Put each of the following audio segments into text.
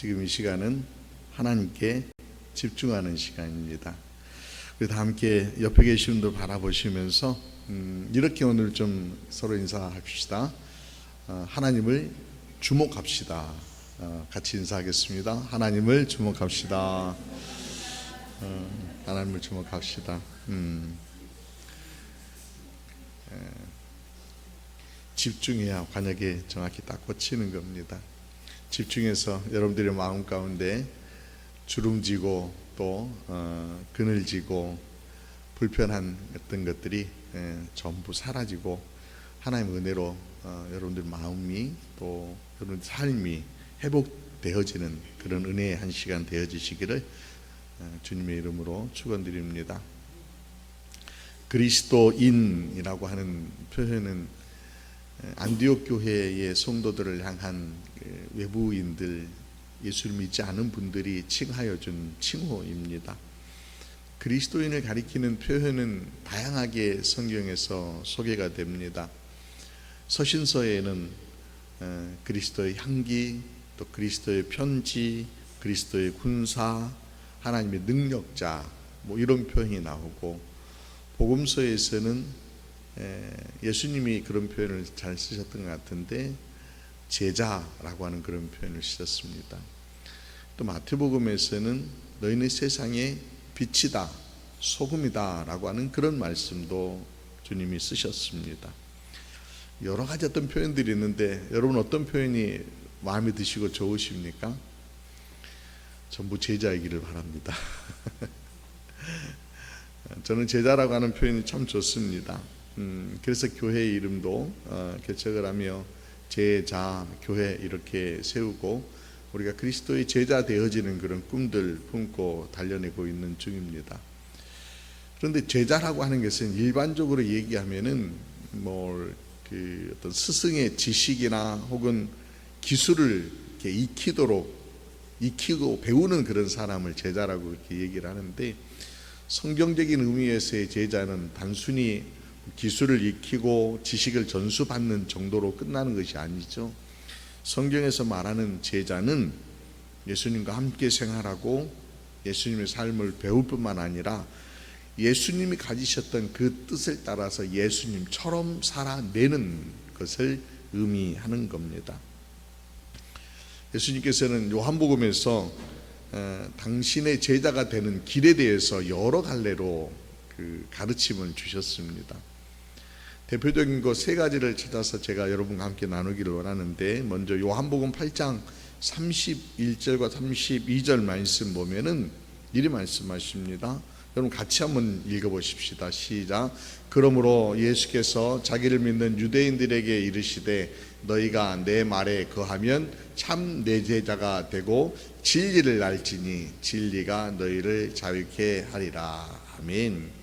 지금 이 시간은 하나님께 집중하는 시간입니다. 그래서 함께 옆에 계신 분들 바라보시면서 이렇게 오늘 좀 서로 인사합시다. 하나님을 주목합시다. 같이 인사하겠습니다. 하나님을 주목합시다. 하나님을 주목합시다. 집중해야 관역에 정확히 딱 꽂히는 겁니다. 집중해서 여러분들의 마음 가운데 주름지고 또 그늘지고 불편한 어떤 것들이 전부 사라지고 하나님의 은혜로 여러분들 마음이 또 여러분들 삶이 회복되어지는 그런 은혜의 한 시간 되어지시기를 주님의 이름으로 축원드립니다. 그리스도인이라고 하는 표현은 안디옥 교회의 성도들을 향한 외부인들, 예수를 믿지 않은 분들이 칭하여 준 칭호입니다. 그리스도인을 가리키는 표현은 다양하게 성경에서 소개가 됩니다. 서신서에는 그리스도의 향기, 또 그리스도의 편지, 그리스도의 군사, 하나님의 능력자 이런 표현이 나오고, 복음서에서는 예수님이 그런 표현을 잘 쓰셨던 것 같은데 제자라고 하는 그런 표현을 쓰셨습니다. 또 마태복음에서는 너희는 세상의 빛이다, 소금이다 라고 하는 그런 말씀도 주님이 쓰셨습니다. 여러 가지 어떤 표현들이 있는데 여러분 어떤 표현이 마음에 드시고 좋으십니까? 전부 제자이기를 바랍니다. 저는 제자라고 하는 표현이 참 좋습니다. 그래서 교회 이름도 개척을 하며 제자 교회 이렇게 세우고 우리가 그리스도의 제자 되어지는 그런 꿈들 품고 달려내고 있는 중입니다. 그런데 제자라고 하는 것은 일반적으로 얘기하면은 어떤 스승의 지식이나 혹은 기술을 이렇게 익히고 배우는 그런 사람을 제자라고 이렇게 얘기를 하는데, 성경적인 의미에서의 제자는 단순히 기술을 익히고 지식을 전수받는 정도로 끝나는 것이 아니죠. 성경에서 말하는 제자는 예수님과 함께 생활하고 예수님의 삶을 배울 뿐만 아니라 예수님이 가지셨던 그 뜻을 따라서 예수님처럼 살아내는 것을 의미하는 겁니다. 예수님께서는 요한복음에서 당신의 제자가 되는 길에 대해서 여러 갈래로 가르침을 주셨습니다. 대표적인 것 세 가지를 찾아서 제가 여러분과 함께 나누기를 원하는데, 먼저 요한복음 8장 31절과 32절 말씀 보면은 이리 말씀하십니다. 여러분 같이 한번 읽어보십시다. 시작. 그러므로 예수께서 자기를 믿는 유대인들에게 이르시되 너희가 내 말에 거하면 참 내 제자가 되고 진리를 알지니 진리가 너희를 자유케 하리라. 아멘.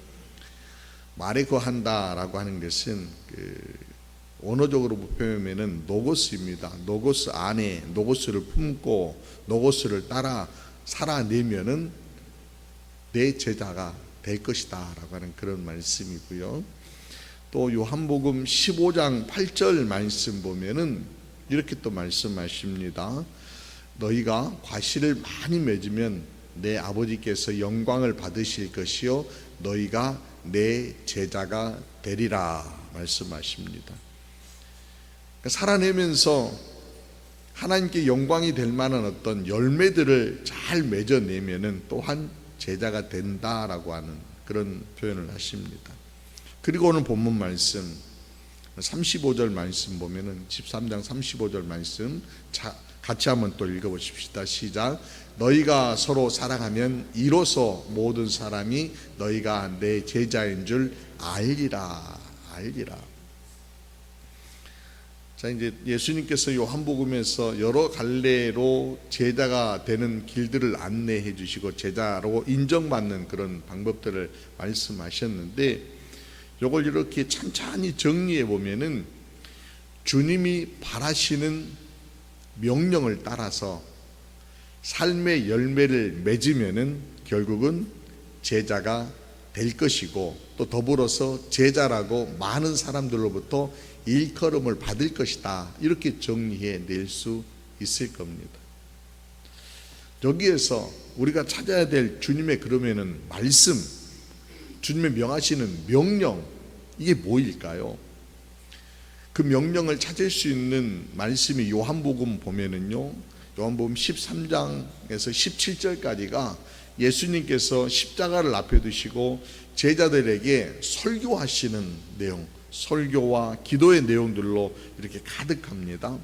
말에 거한다라고 하는 것은 언어적으로 표현하면은 노고스입니다. 노고스 안에 노고스를 품고 노고스를 따라 살아내면은 내 제자가 될 것이다라고 하는 그런 말씀이고요. 또 요한복음 15장 8절 말씀 보면은 이렇게 또 말씀하십니다. 너희가 과실을 많이 맺으면 내 아버지께서 영광을 받으실 것이요 너희가 내 제자가 되리라 말씀하십니다. 그러니까 살아내면서 하나님께 영광이 될 만한 어떤 열매들을 잘 맺어내면은 또한 제자가 된다라고 하는 그런 표현을 하십니다. 그리고 오늘 본문 말씀 35절 말씀 보면은 13장 35절 말씀 같이 한번 또 읽어보십시다. 시작. 너희가 서로 사랑하면 이로써 모든 사람이 너희가 내 제자인 줄 알리라. 자, 이제 예수님께서 요한복음에서 여러 갈래로 제자가 되는 길들을 안내해 주시고 제자로 인정받는 그런 방법들을 말씀하셨는데, 이걸 이렇게 찬찬히 정리해 보면은 주님이 바라시는 명령을 따라서 삶의 열매를 맺으면은 결국은 제자가 될 것이고, 또 더불어서 제자라고 많은 사람들로부터 일컬음을 받을 것이다, 이렇게 정리해 낼 수 있을 겁니다. 여기에서 우리가 찾아야 될 주님의 그러면은 말씀, 주님의 명하시는 명령, 이게 뭐일까요? 그 명령을 찾을 수 있는 말씀이 요한복음 보면은요, 요한복음 13장에서 17절까지가 예수님께서 십자가를 앞에 두시고 제자들에게 설교하시는 내용, 설교와 기도의 내용들로 이렇게 가득합니다.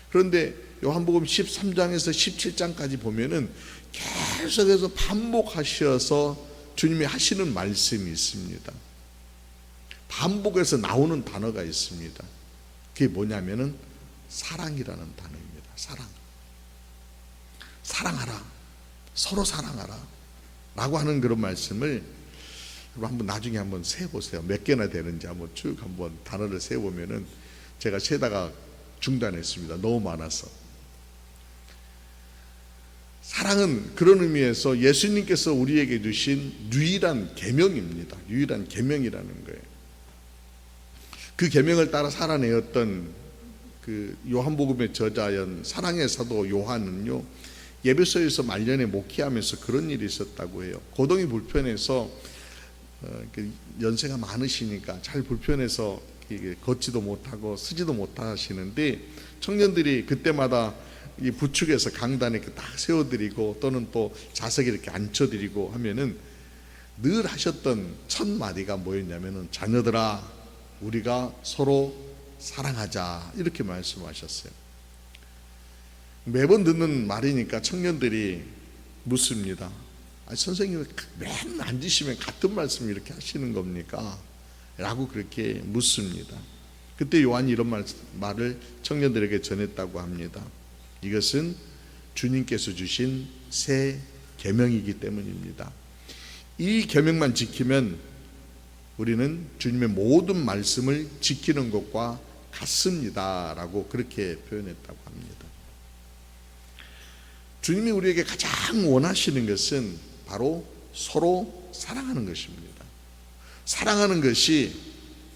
그런데 요한복음 13장에서 17장까지 보면은 계속해서 반복하셔서 주님이 하시는 말씀이 있습니다. 반복해서 나오는 단어가 있습니다. 그게 뭐냐면은 사랑이라는 단어입니다. 사랑. 사랑하라. 서로 사랑하라. 라고 하는 그런 말씀을 한번 나중에 한번 세보세요. 몇 개나 되는지 한번 쭉 한번 단어를 세보면은 제가 세다가 중단했습니다. 너무 많아서. 사랑은 그런 의미에서 예수님께서 우리에게 주신 유일한 계명입니다. 유일한 계명이라는 거예요. 그 계명을 따라 살아내었던 그 요한복음의 저자연 사랑의 사도 요한은요, 예배소에서 말년에 목회하면서 그런 일이 있었다고 해요. 고동이 불편해서 연세가 많으시니까 잘 불편해서 걷지도 못하고 쓰지도 못하시는데 청년들이 그때마다 이 부축해서 강단에 이렇게 딱 세워드리고 또는 또 좌석에 이렇게 앉혀드리고 하면은 늘 하셨던 첫 마디가 뭐였냐면은 자녀들아, 우리가 서로 사랑하자, 이렇게 말씀하셨어요. 매번 듣는 말이니까 청년들이 묻습니다. 선생님 맨날 앉으시면 같은 말씀 이렇게 하시는 겁니까? 라고 그렇게 묻습니다. 그때 요한이 이런 말을 청년들에게 전했다고 합니다. 이것은 주님께서 주신 새 계명이기 때문입니다. 이 계명만 지키면 우리는 주님의 모든 말씀을 지키는 것과 같습니다 라고 그렇게 표현했다고 합니다. 주님이 우리에게 가장 원하시는 것은 바로 서로 사랑하는 것입니다. 사랑하는 것이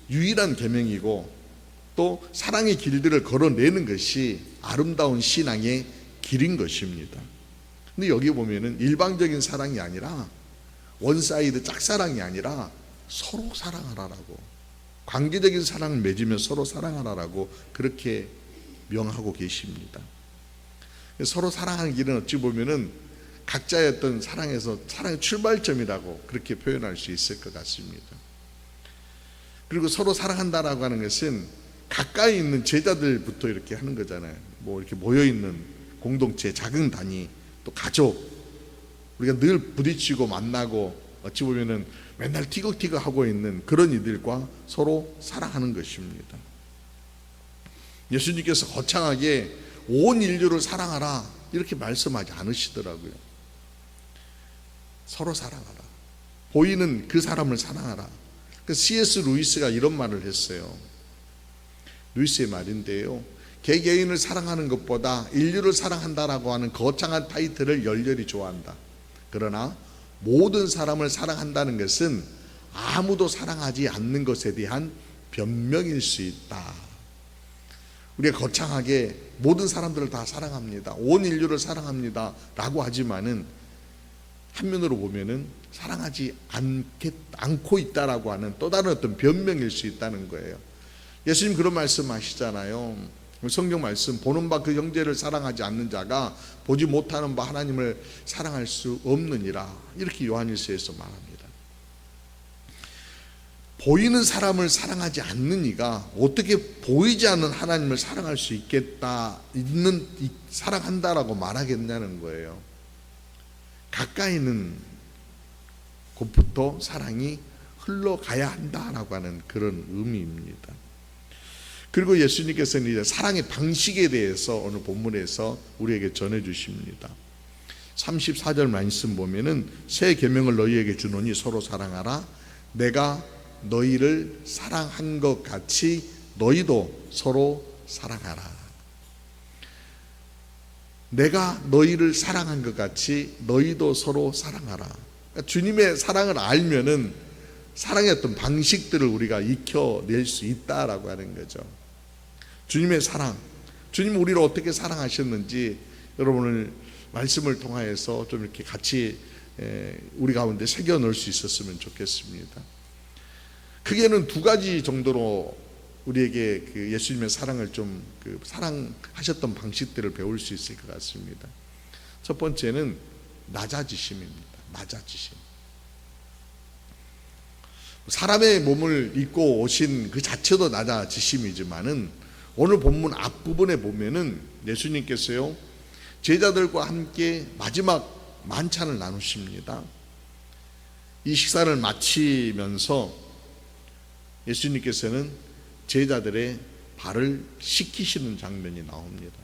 유일한 계명이고 또 사랑의 길들을 걸어내는 것이 아름다운 신앙의 길인 것입니다. 근데 여기 보면은 일방적인 사랑이 아니라 원사이드 짝사랑이 아니라 서로 사랑하라라고, 관계적인 사랑을 맺으면 서로 사랑하라라고 그렇게 명하고 계십니다. 서로 사랑하는 길은 어찌 보면은 각자의 어떤 사랑에서 사랑의 출발점이라고 그렇게 표현할 수 있을 것 같습니다. 그리고 서로 사랑한다라고 하는 것은 가까이 있는 제자들부터 이렇게 하는 거잖아요. 뭐 이렇게 모여있는 공동체, 작은 단위, 또 가족, 우리가 늘 부딪히고 만나고 어찌 보면은 맨날 티격태격 하고 있는 그런 이들과 서로 사랑하는 것입니다. 예수님께서 거창하게 온 인류를 사랑하라 이렇게 말씀하지 않으시더라고요. 서로 사랑하라, 보이는 그 사람을 사랑하라. C.S. 루이스가 이런 말을 했어요. 루이스의 말인데요, 개개인을 사랑하는 것보다 인류를 사랑한다라고 하는 거창한 타이틀을 열렬히 좋아한다. 그러나 모든 사람을 사랑한다는 것은 아무도 사랑하지 않는 것에 대한 변명일 수 있다. 우리가 거창하게 모든 사람들을 다 사랑합니다, 온 인류를 사랑합니다 라고 하지만은 한면으로 보면은 사랑하지 않고 있다라고 하는 또 다른 어떤 변명일 수 있다는 거예요. 예수님 그런 말씀 하시잖아요. 성경 말씀, 보는 바 그 형제를 사랑하지 않는 자가 보지 못하는 바 하나님을 사랑할 수 없느니라, 이렇게 요한일서에서 말합니다. 보이는 사람을 사랑하지 않는 이가 어떻게 보이지 않는 하나님을 사랑할 수 있겠다, 사랑한다라고 말하겠냐는 거예요. 가까이 있는 곳부터 사랑이 흘러가야 한다라고 하는 그런 의미입니다. 그리고 예수님께서는 이제 사랑의 방식에 대해서 오늘 본문에서 우리에게 전해 주십니다. 34절 말씀 보면은 새 계명을 너희에게 주노니 서로 사랑하라. 내가 너희를 사랑한 것 같이 너희도 서로 사랑하라. 내가 너희를 사랑한 것 같이 너희도 서로 사랑하라. 그러니까 주님의 사랑을 알면은 사랑의 어떤 방식들을 우리가 익혀낼 수 있다라고 하는 거죠. 주님의 사랑, 주님 우리를 어떻게 사랑하셨는지 여러분을 말씀을 통하여서 좀 이렇게 같이 우리 가운데 새겨 넣을 수 있었으면 좋겠습니다. 크게는 두 가지 정도로 우리에게 그 예수님의 사랑을 좀 사랑하셨던 방식들을 배울 수 있을 것 같습니다. 첫 번째는 낮아지심입니다. 낮아지심. 사람의 몸을 입고 오신 그 자체도 낮아지심이지만은 오늘 본문 앞부분에 보면은 예수님께서요 제자들과 함께 마지막 만찬을 나누십니다. 이 식사를 마치면서 예수님께서는 제자들의 발을 씻기시는 장면이 나옵니다.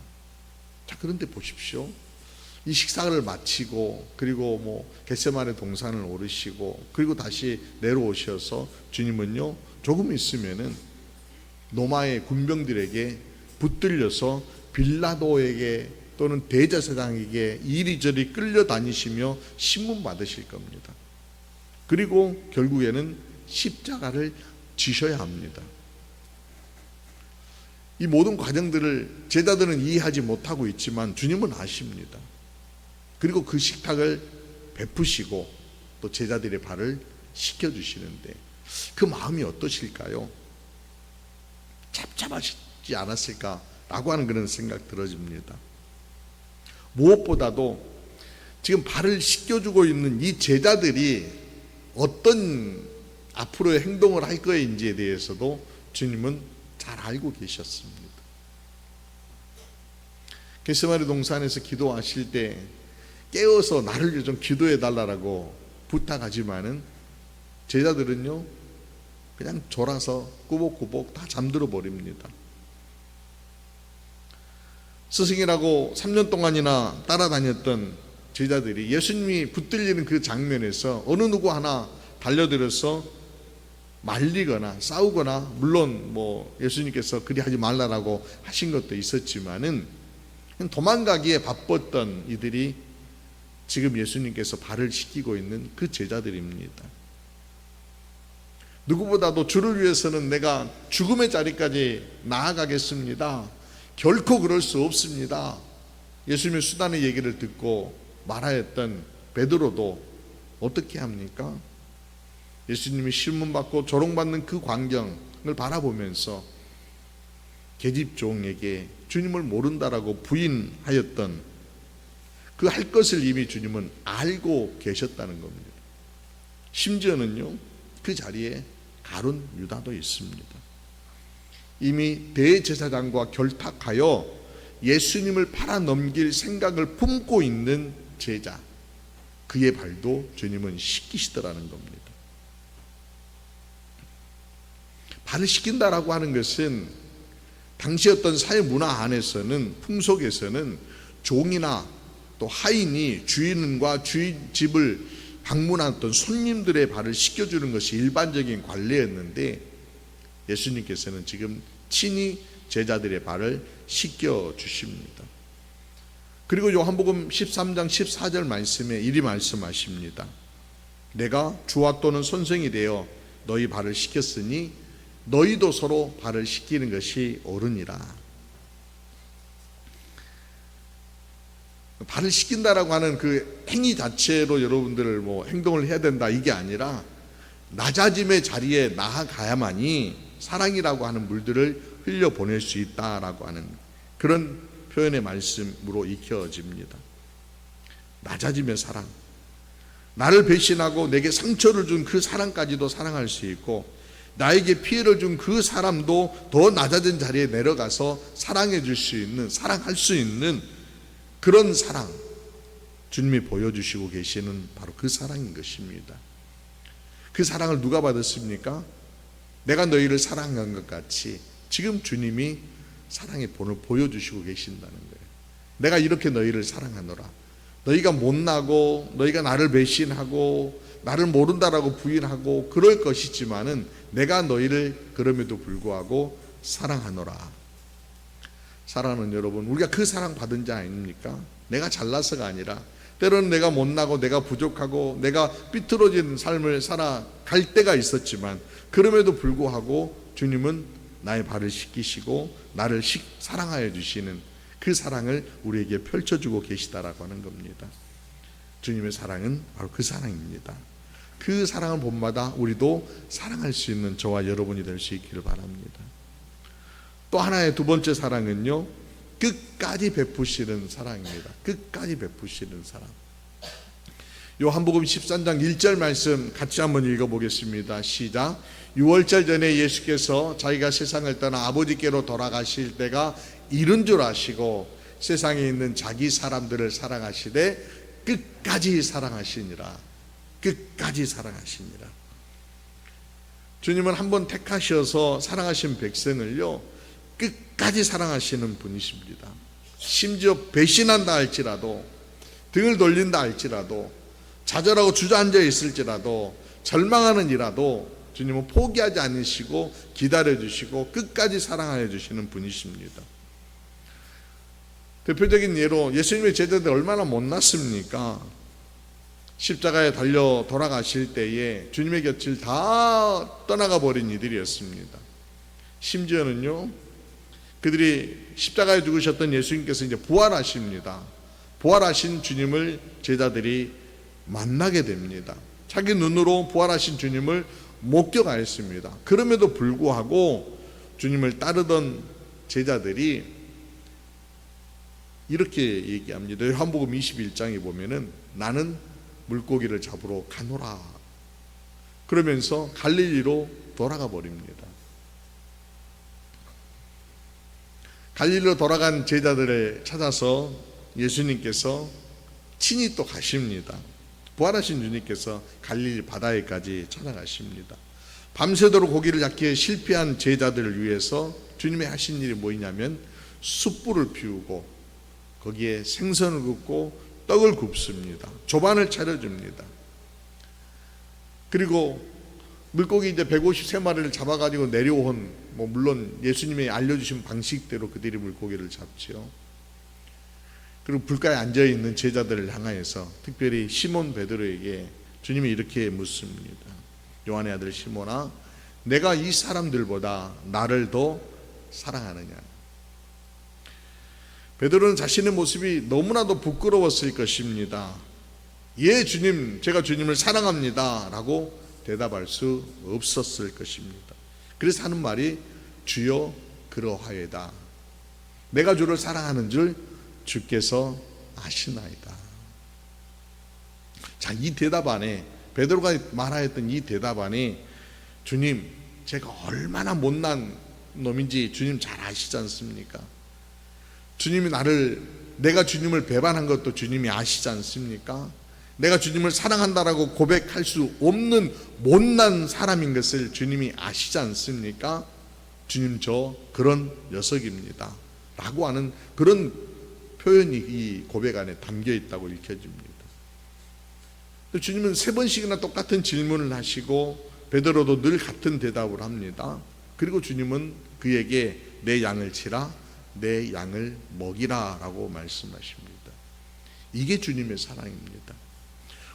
자, 그런데 보십시오. 이 식사를 마치고 그리고 겟세마네 동산을 오르시고 그리고 다시 내려오셔서 주님은요 조금 있으면은 로마의 군병들에게 붙들려서 빌라도에게 또는 대제사장에게 이리저리 끌려다니시며 신문 받으실 겁니다. 그리고 결국에는 십자가를 지셔야 합니다. 이 모든 과정들을 제자들은 이해하지 못하고 있지만 주님은 아십니다. 그리고 그 식탁을 베푸시고 또 제자들의 발을 씻겨주시는데 그 마음이 어떠실까요? 잡잡하시지 않았을까라고 하는 그런 생각 들어집니다. 무엇보다도 지금 발을 씻겨주고 있는 이 제자들이 어떤 앞으로의 행동을 할 거인지에 대해서도 주님은 잘 알고 계셨습니다. 겟세마네 동산에서 기도하실 때 깨어서 나를 좀 기도해 달라고 부탁하지만은 제자들은요 그냥 졸아서 꾸벅꾸벅 다 잠들어 버립니다. 스승이라고 3년 동안이나 따라다녔던 제자들이 예수님이 붙들리는 그 장면에서 어느 누구 하나 달려들어서 말리거나 싸우거나, 물론 예수님께서 그리 하지 말라라고 하신 것도 있었지만은 도망가기에 바빴던 이들이 지금 예수님께서 발을 씻기고 있는 그 제자들입니다. 누구보다도 주를 위해서는 내가 죽음의 자리까지 나아가겠습니다. 결코 그럴 수 없습니다. 예수님의 수단의 얘기를 듣고 말하였던 베드로도 어떻게 합니까? 예수님이 신문받고 조롱받는 그 광경을 바라보면서 계집종에게 주님을 모른다라고 부인하였던 그 할 것을 이미 주님은 알고 계셨다는 겁니다. 심지어는요 그 자리에 가룟 유다도 있습니다. 이미 대제사장과 결탁하여 예수님을 팔아넘길 생각을 품고 있는 제자, 그의 발도 주님은 씻기시더라는 겁니다. 발을 씻긴다라고 하는 것은 당시 어떤 사회 문화 안에서는, 풍속에서는 종이나 또 하인이 주인과 주인 집을 방문했던 손님들의 발을 씻겨주는 것이 일반적인 관례였는데 예수님께서는 지금 친히 제자들의 발을 씻겨주십니다. 그리고 요한복음 13장 14절 말씀에 이리 말씀하십니다. 내가 주와 또는 선생이 되어 너희 발을 씻겼으니 너희도 서로 발을 씻기는 것이 옳으니라. 발을 씻긴다라고 하는 그 행위 자체로 여러분들 행동을 해야 된다 이게 아니라 낮아짐의 자리에 나아가야만이 사랑이라고 하는 물들을 흘려보낼 수 있다라고 하는 그런 표현의 말씀으로 익혀집니다. 낮아지면 사랑, 나를 배신하고 내게 상처를 준 그 사람까지도 사랑할 수 있고 나에게 피해를 준 그 사람도 더 낮아진 자리에 내려가서 사랑해 줄 수 있는, 사랑할 수 있는 그런 사랑, 주님이 보여주시고 계시는 바로 그 사랑인 것입니다. 그 사랑을 누가 받았습니까? 내가 너희를 사랑한 것 같이 지금 주님이 사랑의 본을 보여주시고 계신다는 거예요. 내가 이렇게 너희를 사랑하노라. 너희가 못나고 너희가 나를 배신하고 나를 모른다라고 부인하고 그럴 것이지만은 내가 너희를 그럼에도 불구하고 사랑하노라. 사랑하는 여러분, 우리가 그 사랑 받은 자 아닙니까? 내가 잘나서가 아니라 때로는 내가 못나고 내가 부족하고 내가 삐뚤어진 삶을 살아갈 때가 있었지만 그럼에도 불구하고 주님은 나의 발을 씻기시고 나를 사랑하여 주시는 그 사랑을 우리에게 펼쳐주고 계시다라고 하는 겁니다. 주님의 사랑은 바로 그 사랑입니다. 그 사랑을 본마다 우리도 사랑할 수 있는 저와 여러분이 될 수 있기를 바랍니다. 또 하나의 두 번째 사랑은요, 끝까지 베푸시는 사랑입니다. 끝까지 베푸시는 사랑. 요한복음 13장 1절 말씀 같이 한번 읽어보겠습니다. 시작. 6월절 전에 예수께서 자기가 세상을 떠나 아버지께로 돌아가실 때가 이른 줄 아시고 세상에 있는 자기 사람들을 사랑하시되 끝까지 사랑하시니라. 끝까지 사랑하시니라. 주님은 한번 택하셔서 사랑하신 백성을요, 끝까지 사랑하시는 분이십니다. 심지어 배신한다 할지라도, 등을 돌린다 할지라도, 좌절하고 주저앉아 있을지라도, 절망하는 이라도 주님은 포기하지 않으시고 기다려주시고 끝까지 사랑하여 주시는 분이십니다. 대표적인 예로 예수님의 제자들 얼마나 못났습니까? 십자가에 달려 돌아가실 때에 주님의 곁을 다 떠나가 버린 이들이었습니다. 심지어는요, 그들이 십자가에 죽으셨던 예수님께서 이제 부활하십니다. 부활하신 주님을 제자들이 만나게 됩니다. 자기 눈으로 부활하신 주님을 목격하였습니다. 그럼에도 불구하고 주님을 따르던 제자들이 이렇게 얘기합니다. 요한복음 21장에 보면은 나는 물고기를 잡으러 가노라. 그러면서 갈릴리로 돌아가 버립니다. 갈릴리로 돌아간 제자들을 찾아서 예수님께서 친히 또 가십니다. 부활하신 주님께서 갈릴리 바다에까지 찾아가십니다. 밤새도록 고기를 잡기에 실패한 제자들을 위해서 주님이 하신 일이 뭐냐면 숯불을 피우고 거기에 생선을 굽고 떡을 굽습니다. 조반을 차려줍니다. 그리고 물고기 이제 153마리를 잡아가지고 내려온, 물론 예수님이 알려주신 방식대로 그들이 물고기를 잡죠. 그리고 불가에 앉아있는 제자들을 향하여서 특별히 시몬 베드로에게 주님이 이렇게 묻습니다. 요한의 아들 시몬아, 내가 이 사람들보다 나를 더 사랑하느냐? 베드로는 자신의 모습이 너무나도 부끄러웠을 것입니다. 예, 주님, 제가 주님을 사랑합니다 라고 대답할 수 없었을 것입니다. 그래서 하는 말이 주여 그러하여다. 내가 주를 사랑하는 줄 주께서 아시나이다. 자, 이 대답 안에, 베드로가 말하였던 이 대답 안에 주님, 제가 얼마나 못난 놈인지 주님 잘 아시지 않습니까? 주님이 내가 주님을 배반한 것도 주님이 아시지 않습니까? 내가 주님을 사랑한다라고 고백할 수 없는 못난 사람인 것을 주님이 아시지 않습니까? 주님, 저 그런 녀석입니다 라고 하는 그런 표현이 이 고백 안에 담겨 있다고 읽혀집니다. 주님은 3번씩이나 똑같은 질문을 하시고 베드로도 늘 같은 대답을 합니다. 그리고 주님은 그에게 내 양을 치라, 내 양을 먹이라 라고 말씀하십니다. 이게 주님의 사랑입니다.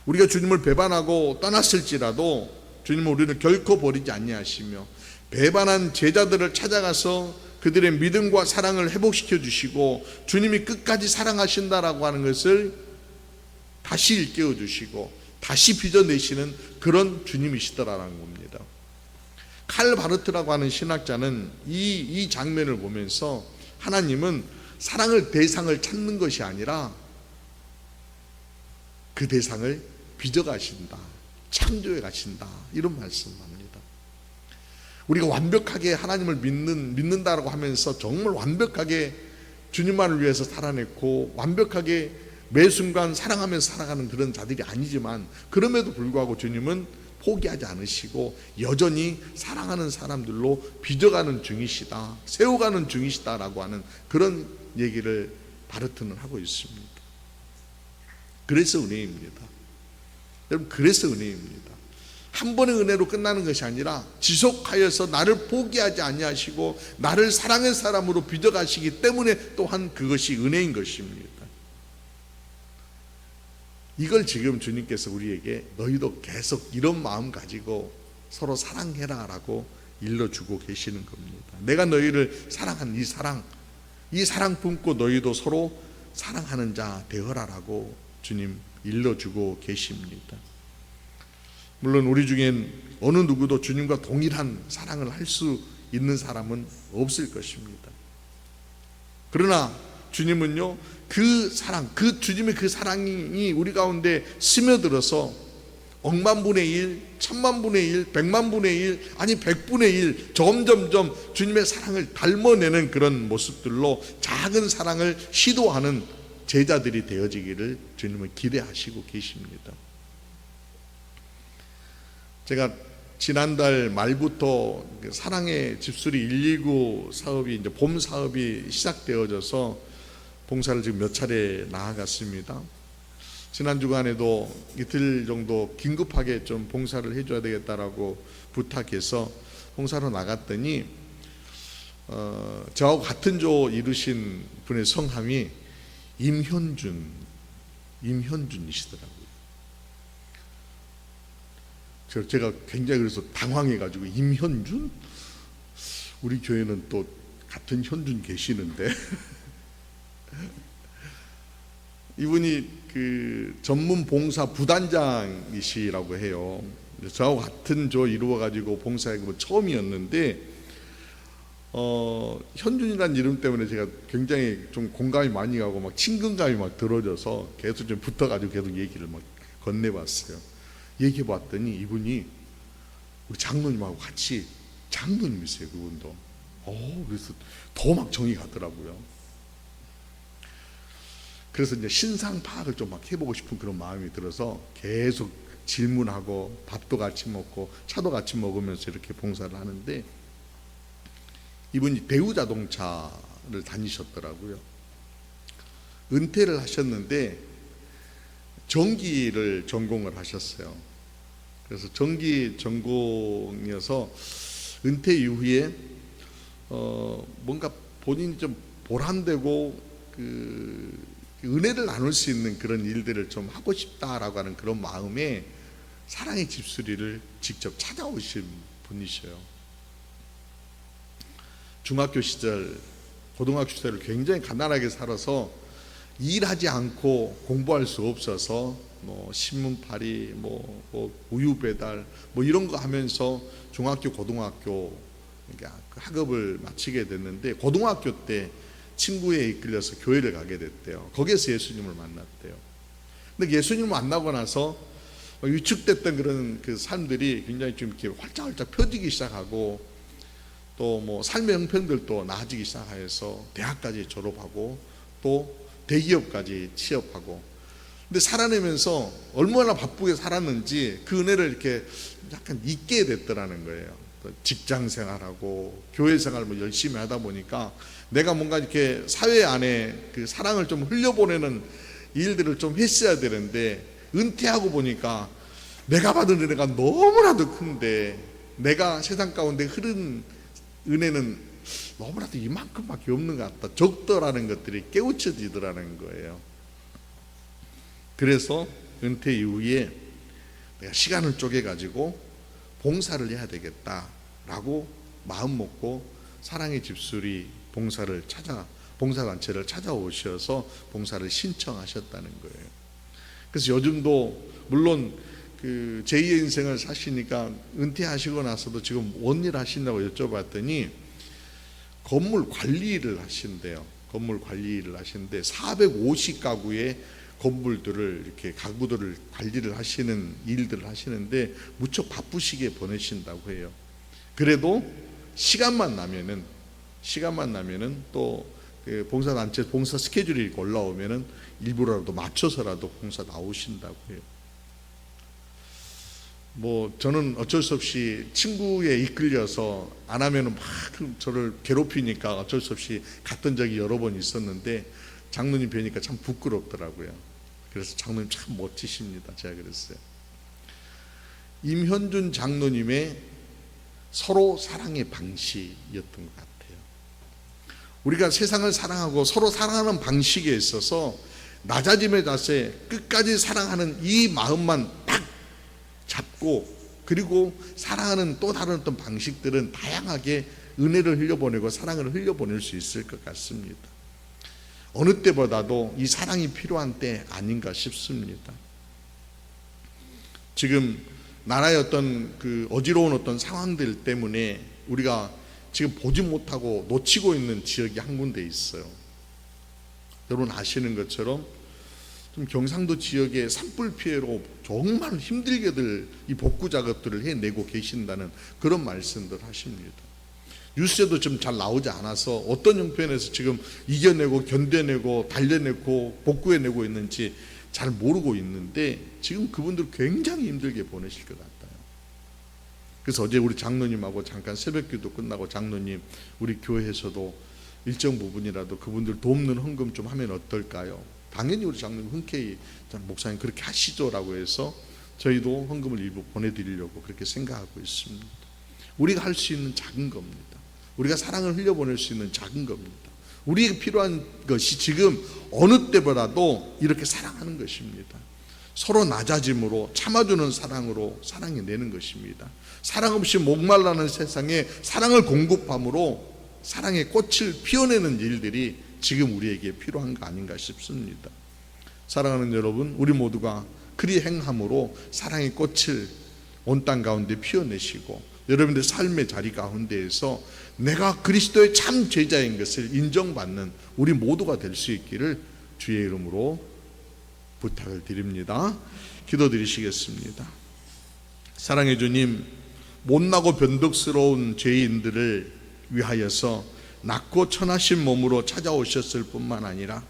우리가 주님을 배반하고 떠났을지라도 주님은 우리를 결코 버리지 아니하시며 배반한 제자들을 찾아가서 그들의 믿음과 사랑을 회복시켜 주시고 주님이 끝까지 사랑하신다라고 하는 것을 다시 일깨워 주시고 다시 빚어내시는 그런 주님이시더라라는 겁니다. 칼 바르트라고 하는 신학자는 이 장면을 보면서 하나님은 사랑을 대상을 찾는 것이 아니라 그 대상을 빚어가신다, 창조해 가신다, 이런 말씀합니다. 우리가 완벽하게 하나님을 믿는다라고 하면서 정말 완벽하게 주님만을 위해서 살아냈고 완벽하게 매 순간 사랑하면서 살아가는 그런 자들이 아니지만 그럼에도 불구하고 주님은 포기하지 않으시고 여전히 사랑하는 사람들로 빚어가는 중이시다, 세워가는 중이시다라고 하는 그런 얘기를 바르트는 하고 있습니다. 그래서 은혜입니다. 여러분, 그래서 은혜입니다. 한 번의 은혜로 끝나는 것이 아니라 지속하여서 나를 포기하지 아니하시고 나를 사랑의 사람으로 빚어가시기 때문에 또한 그것이 은혜인 것입니다. 이걸 지금 주님께서 우리에게 너희도 계속 이런 마음 가지고 서로 사랑해라 라고 일러주고 계시는 겁니다. 내가 너희를 사랑한 이 사랑, 이 사랑 품고 너희도 서로 사랑하는 자 되어라라고 주님 일러주고 계십니다. 물론 우리 중엔 어느 누구도 주님과 동일한 사랑을 할 수 있는 사람은 없을 것입니다. 그러나 주님은요, 그 사랑, 그 주님의 그 사랑이 우리 가운데 스며들어서 억만분의 1, 천만분의 1, 백만분의 1, 아니 백분의 1 점점점 주님의 사랑을 닮아내는 그런 모습들로 작은 사랑을 시도하는 제자들이 되어지기를 주님은 기대하시고 계십니다. 제가 지난달 말부터 사랑의 집수리 119 사업이 이제 봄 사업이 시작되어져서 봉사를 지금 몇 차례 나아갔습니다. 지난 주간에도 이틀 정도 긴급하게 좀 봉사를 해줘야 되겠다라고 부탁해서 봉사로 나갔더니 저하고 같은 조 이루신 분의 성함이 임현준이시더라고요. 제가 굉장히 그래서 당황해가지고 임현준? 우리 교회는 또 같은 현준 계시는데 이분이 그 전문 봉사 부단장이시라고 해요. 저하고 같은 조 이루어가지고 봉사에 처음이었는데 현준이라는 이름 때문에 제가 굉장히 좀 공감이 많이 가고 막 친근감이 막 들어져서 계속 좀 붙어가지고 계속 얘기를 막 건네봤어요. 얘기해 봤더니 이분이 우리 장로님하고 같이 장로님이세요. 그분도. 그래서 더 막 정이 가더라고요. 그래서 이제 신상 파악을 좀 막 해보고 싶은 그런 마음이 들어서 계속 질문하고 밥도 같이 먹고 차도 같이 먹으면서 이렇게 봉사를 하는데, 이분이 대우자동차를 다니셨더라고요. 은퇴를 하셨는데 전기를 전공을 하셨어요. 그래서 전기 전공이어서 은퇴 이후에 뭔가 본인이 좀 보람되고 그 은혜를 나눌 수 있는 그런 일들을 좀 하고 싶다라고 하는 그런 마음에 사랑의 집수리를 직접 찾아오신 분이셔요. 중학교 시절, 고등학교 시절을 굉장히 가난하게 살아서 일하지 않고 공부할 수 없어서 뭐 신문팔이, 뭐 우유 배달, 뭐 이런 거 하면서 중학교, 고등학교 학업을 마치게 됐는데, 고등학교 때 친구에 이끌려서 교회를 가게 됐대요. 거기에서 예수님을 만났대요. 근데 예수님을 만나고 나서 위축됐던 그런 그 삶들이 굉장히 좀 이렇게 활짝활짝 펴지기 시작하고, 또 뭐 삶의 형편들도 나아지기 시작해서 대학까지 졸업하고 또 대기업까지 취업하고, 근데 살아내면서 얼마나 바쁘게 살았는지 그 은혜를 이렇게 약간 잊게 됐더라는 거예요. 직장 생활하고 교회 생활 뭐 열심히 하다 보니까 내가 뭔가 이렇게 사회 안에 그 사랑을 좀 흘려보내는 일들을 좀 했어야 되는데, 은퇴하고 보니까 내가 받은 은혜가 너무나도 큰데 내가 세상 가운데 흐른 은혜는 너무나도 이만큼밖에 없는 것 같다, 적더라는 것들이 깨우쳐지더라는 거예요. 그래서 은퇴 이후에 내가 시간을 쪼개가지고 봉사를 해야 되겠다라고 마음 먹고 사랑의 집수리 봉사단체를 찾아오셔서 봉사를 신청하셨다는 거예요. 그래서 요즘도 물론 그 제2의 인생을 사시니까 은퇴하시고 나서도 지금 뭔 일 하신다고 여쭤봤더니 건물 관리를 하신대요. 건물 관리를 하시는데 450가구의 건물들을 이렇게 가구들을 관리를 하시는 일들을 하시는데 무척 바쁘시게 보내신다고 해요. 그래도 시간만 나면은 또 봉사단체 봉사 스케줄이 올라오면은 일부러라도 맞춰서라도 봉사 나오신다고 해요. 뭐 저는 어쩔 수 없이 친구에 이끌려서 안 하면은 막 저를 괴롭히니까 어쩔 수 없이 갔던 적이 여러 번 있었는데, 장로님 뵈니까 참 부끄럽더라고요. 그래서 장로님 참 멋지십니다. 제가 그랬어요. 임현준 장로님의 서로 사랑의 방식이었던 것 같아요. 우리가 세상을 사랑하고 서로 사랑하는 방식에 있어서 낮아짐의 자세, 끝까지 사랑하는 이 마음만 딱 잡고, 그리고 사랑하는 또 다른 어떤 방식들은 다양하게 은혜를 흘려보내고 사랑을 흘려보낼 수 있을 것 같습니다. 어느 때보다도 이 사랑이 필요한 때 아닌가 싶습니다. 지금 나라의 어떤 그 어지러운 어떤 상황들 때문에 우리가 지금 보지 못하고 놓치고 있는 지역이 한 군데 있어요. 여러분 아시는 것처럼 좀 경상도 지역의 산불 피해로 정말 힘들게들 이 복구 작업들을 해내고 계신다는 그런 말씀들 하십니다. 뉴스에도 좀 잘 나오지 않아서 어떤 형편에서 지금 이겨내고 견뎌내고 달려내고 복구해내고 있는지 잘 모르고 있는데 지금 그분들 굉장히 힘들게 보내실 것 같아요. 그래서 어제 우리 장로님하고 잠깐 새벽기도 끝나고 장로님 우리 교회에서도 일정 부분이라도 그분들 돕는 헌금 좀 하면 어떨까요? 당연히 우리 장로님 흔쾌히 목사님 그렇게 하시죠라고 해서 저희도 헌금을 일부 보내드리려고 그렇게 생각하고 있습니다. 우리가 할 수 있는 작은 겁니다. 우리가 사랑을 흘려보낼 수 있는 작은 겁니다. 우리에게 필요한 것이 지금 어느 때보다도 이렇게 사랑하는 것입니다. 서로 낮아짐으로 참아주는 사랑으로 사랑해내는 것입니다. 사랑 없이 목말라는 세상에 사랑을 공급함으로 사랑의 꽃을 피워내는 일들이 지금 우리에게 필요한 거 아닌가 싶습니다. 사랑하는 여러분, 우리 모두가 그리 행함으로 사랑의 꽃을 온 땅 가운데 피워내시고 여러분들 삶의 자리 가운데에서 내가 그리스도의 참 제자인 것을 인정받는 우리 모두가 될 수 있기를 주의 이름으로 부탁을 드립니다. 기도드리시겠습니다. 사랑의 주님, 못나고 변덕스러운 죄인들을 위하여서 낮고 천하신 몸으로 찾아오셨을 뿐만 아니라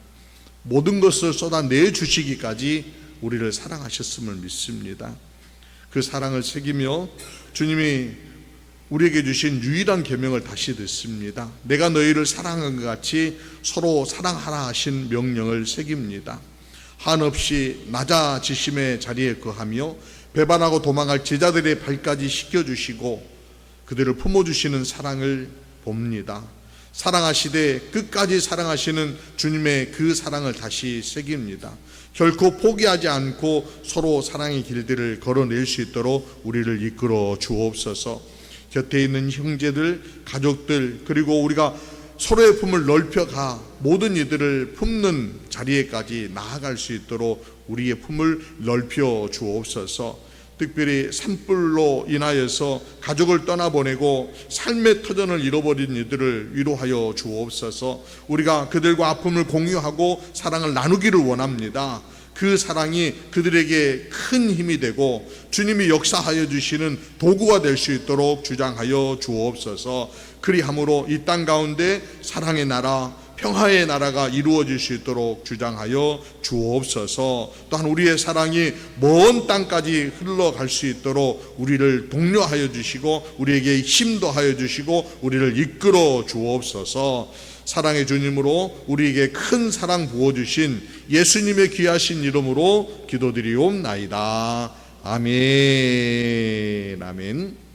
모든 것을 쏟아내 주시기까지 우리를 사랑하셨음을 믿습니다. 그 사랑을 새기며 주님이 우리에게 주신 유일한 계명을 다시 듣습니다. 내가 너희를 사랑한 것 같이 서로 사랑하라 하신 명령을 새깁니다. 한없이 낮아지심의 자리에 거하며 배반하고 도망할 제자들의 발까지 씻겨주시고 그들을 품어주시는 사랑을 봅니다. 사랑하시되 끝까지 사랑하시는 주님의 그 사랑을 다시 새깁니다. 결코 포기하지 않고 서로 사랑의 길들을 걸어낼 수 있도록 우리를 이끌어 주옵소서. 곁에 있는 형제들, 가족들, 그리고 우리가 서로의 품을 넓혀가 모든 이들을 품는 자리에까지 나아갈 수 있도록 우리의 품을 넓혀 주옵소서. 특별히 산불로 인하여서 가족을 떠나보내고 삶의 터전을 잃어버린 이들을 위로하여 주옵소서. 우리가 그들과 아픔을 공유하고 사랑을 나누기를 원합니다. 그 사랑이 그들에게 큰 힘이 되고 주님이 역사하여 주시는 도구가 될 수 있도록 주장하여 주옵소서. 그리함으로 이 땅 가운데 사랑의 나라, 평화의 나라가 이루어질 수 있도록 주장하여 주옵소서. 또한 우리의 사랑이 먼 땅까지 흘러갈 수 있도록 우리를 독려하여 주시고 우리에게 힘도 하여 주시고 우리를 이끌어 주옵소서. 사랑의 주님으로 우리에게 큰 사랑 부어주신 예수님의 귀하신 이름으로 기도드리옵나이다. 아멘. 아멘.